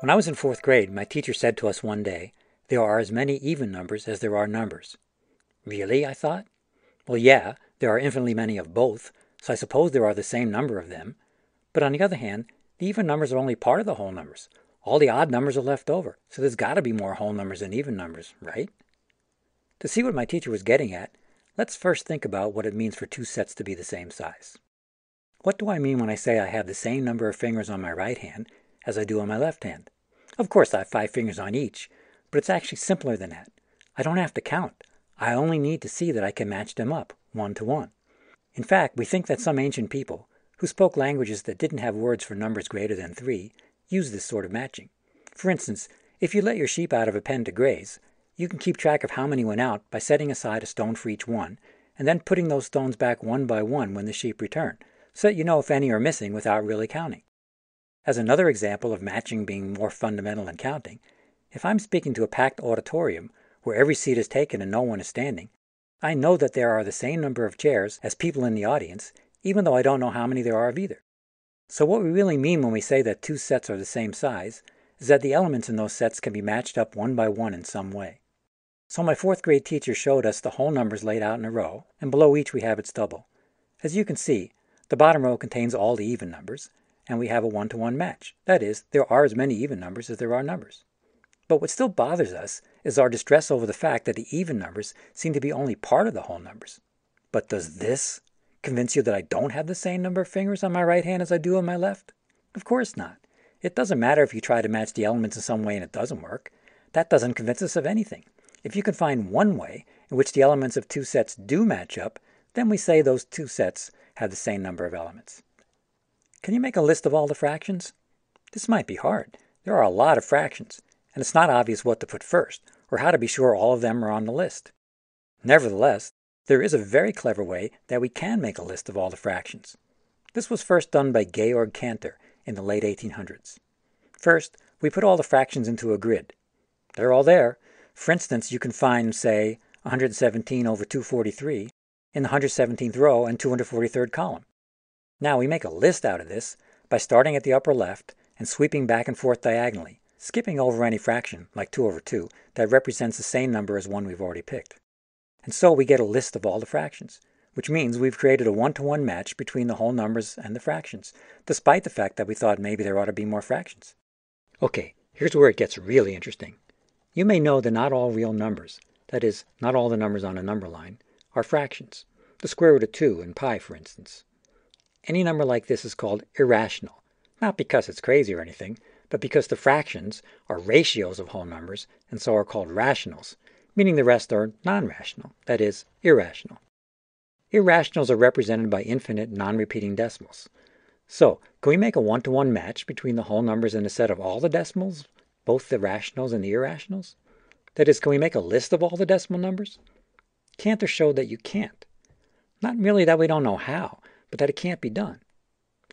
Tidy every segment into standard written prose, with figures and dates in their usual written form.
When I was in fourth grade, my teacher said to us one day, "There are as many even numbers as there are numbers." Really? I thought. Well, yeah, there are infinitely many of both, so I suppose there are the same number of them. But on the other hand, the even numbers are only part of the whole numbers. All the odd numbers are left over, so there's got to be more whole numbers than even numbers, right? To see what my teacher was getting at, let's first think about what it means for two sets to be the same size. What do I mean when I say I have the same number of fingers on my right hand as I do on my left hand? Of course, I have 5 fingers on each, but it's actually simpler than that. I don't have to count. I only need to see that I can match them up, 1 to 1. In fact, we think that some ancient people, who spoke languages that didn't have words for numbers greater than 3, used this sort of matching. For instance, if you let your sheep out of a pen to graze, you can keep track of how many went out by setting aside a stone for each one, and then putting those stones back one by one when the sheep return, so that you know if any are missing without really counting. As another example of matching being more fundamental than counting, if I'm speaking to a packed auditorium where every seat is taken and no one is standing, I know that there are the same number of chairs as people in the audience, even though I don't know how many there are of either. So what we really mean when we say that two sets are the same size is that the elements in those sets can be matched up one by one in some way. So my fourth grade teacher showed us the whole numbers laid out in a row, and below each we have its double. As you can see, the bottom row contains all the even numbers, and we have a 1-to-1 match. That is, there are as many even numbers as there are numbers. But what still bothers us is our distress over the fact that the even numbers seem to be only part of the whole numbers. But does this convince you that I don't have the same number of fingers on my right hand as I do on my left? Of course not. It doesn't matter if you try to match the elements in some way and it doesn't work. That doesn't convince us of anything. If you can find one way in which the elements of two sets do match up, then we say those two sets have the same number of elements. Can you make a list of all the fractions? This might be hard. There are a lot of fractions, and it's not obvious what to put first, or how to be sure all of them are on the list. Nevertheless, there is a very clever way that we can make a list of all the fractions. This was first done by Georg Cantor in the late 1800s. First, we put all the fractions into a grid. They're all there. For instance, you can find, say, 117 over 243 in the 117th row and 243rd column. Now we make a list out of this by starting at the upper left and sweeping back and forth diagonally, skipping over any fraction, like 2 over 2, that represents the same number as one we've already picked. And so we get a list of all the fractions, which means we've created a 1-to-1 match between the whole numbers and the fractions, despite the fact that we thought maybe there ought to be more fractions. Okay, here's where it gets really interesting. You may know that not all real numbers, that is, not all the numbers on a number line, are fractions. The square root of 2 in pi, for instance. Any number like this is called irrational, not because it's crazy or anything, but because the fractions are ratios of whole numbers and so are called rationals, meaning the rest are non-rational, that is, irrational. Irrationals are represented by infinite non-repeating decimals. So, can we make a 1-to-1 match between the whole numbers and a set of all the decimals, both the rationals and the irrationals? That is, can we make a list of all the decimal numbers? Cantor showed that you can't. Not merely that we don't know how, but that it can't be done.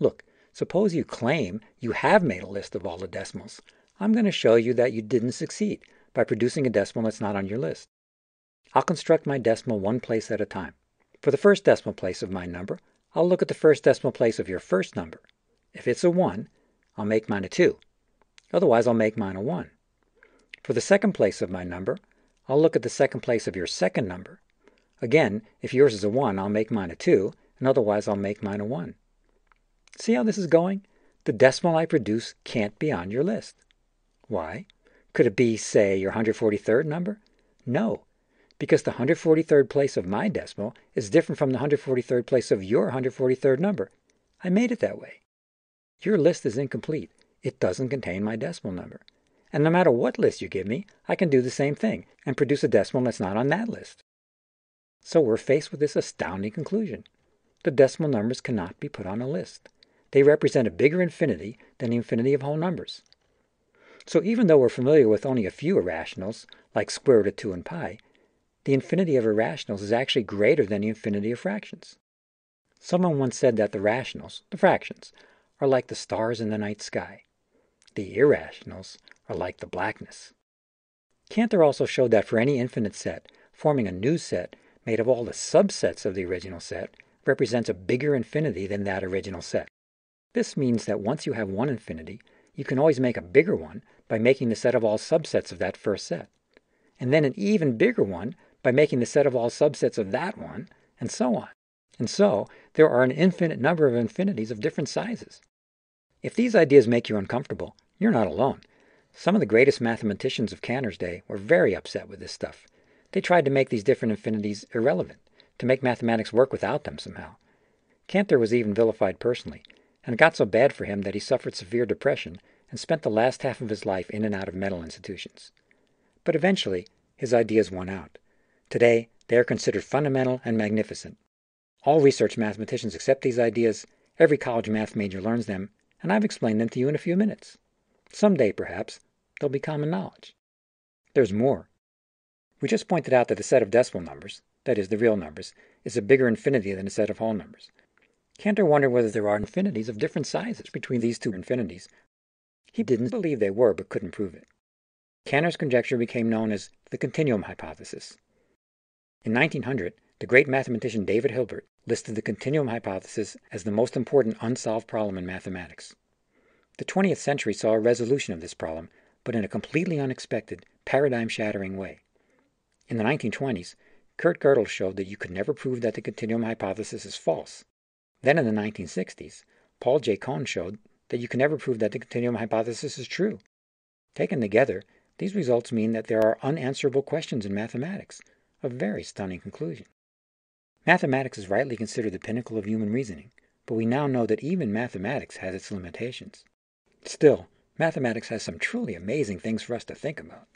Look, suppose you claim you have made a list of all the decimals. I'm going to show you that you didn't succeed by producing a decimal that's not on your list. I'll construct my decimal one place at a time. For the first decimal place of my number, I'll look at the first decimal place of your first number. If it's a 1, I'll make mine a 2. Otherwise, I'll make mine a 1. For the second place of my number, I'll look at the second place of your second number. Again, if yours is a 1, I'll make mine a 2, and otherwise I'll make mine a 1. See how this is going? The decimal I produce can't be on your list. Why? Could it be, say, your 143rd number? No, because the 143rd place of my decimal is different from the 143rd place of your 143rd number. I made it that way. Your list is incomplete. It doesn't contain my decimal number. And no matter what list you give me, I can do the same thing and produce a decimal that's not on that list. So we're faced with this astounding conclusion. The decimal numbers cannot be put on a list. They represent a bigger infinity than the infinity of whole numbers. So even though we're familiar with only a few irrationals, like square root of 2 and pi, the infinity of irrationals is actually greater than the infinity of fractions. Someone once said that the rationals, the fractions, are like the stars in the night sky. The irrationals are like the blackness. Cantor also showed that for any infinite set, forming a new set made of all the subsets of the original set represents a bigger infinity than that original set. This means that once you have one infinity, you can always make a bigger one by making the set of all subsets of that first set, and then an even bigger one by making the set of all subsets of that one, and so on. And so, there are an infinite number of infinities of different sizes. If these ideas make you uncomfortable, you're not alone. Some of the greatest mathematicians of Cantor's day were very upset with this stuff. They tried to make these different infinities irrelevant, to make mathematics work without them somehow. Cantor was even vilified personally, and it got so bad for him that he suffered severe depression and spent the last half of his life in and out of mental institutions. But eventually, his ideas won out. Today, they are considered fundamental and magnificent. All research mathematicians accept these ideas, every college math major learns them, and I've explained them to you in a few minutes. Someday, perhaps, they'll be common knowledge. There's more. We just pointed out that the set of decimal numbers, that is, the real numbers, is a bigger infinity than a set of whole numbers. Cantor wondered whether there are infinities of different sizes between these two infinities. He didn't believe they were, but couldn't prove it. Cantor's conjecture became known as the continuum hypothesis. In 1900, the great mathematician David Hilbert listed the continuum hypothesis as the most important unsolved problem in mathematics. The 20th century saw a resolution of this problem, but in a completely unexpected, paradigm-shattering way. In the 1920s, Kurt Gödel showed that you could never prove that the continuum hypothesis is false. Then in the 1960s, Paul J. Kohn showed that you can never prove that the continuum hypothesis is true. Taken together, these results mean that there are unanswerable questions in mathematics, a very stunning conclusion. Mathematics is rightly considered the pinnacle of human reasoning, but we now know that even mathematics has its limitations. Still, mathematics has some truly amazing things for us to think about.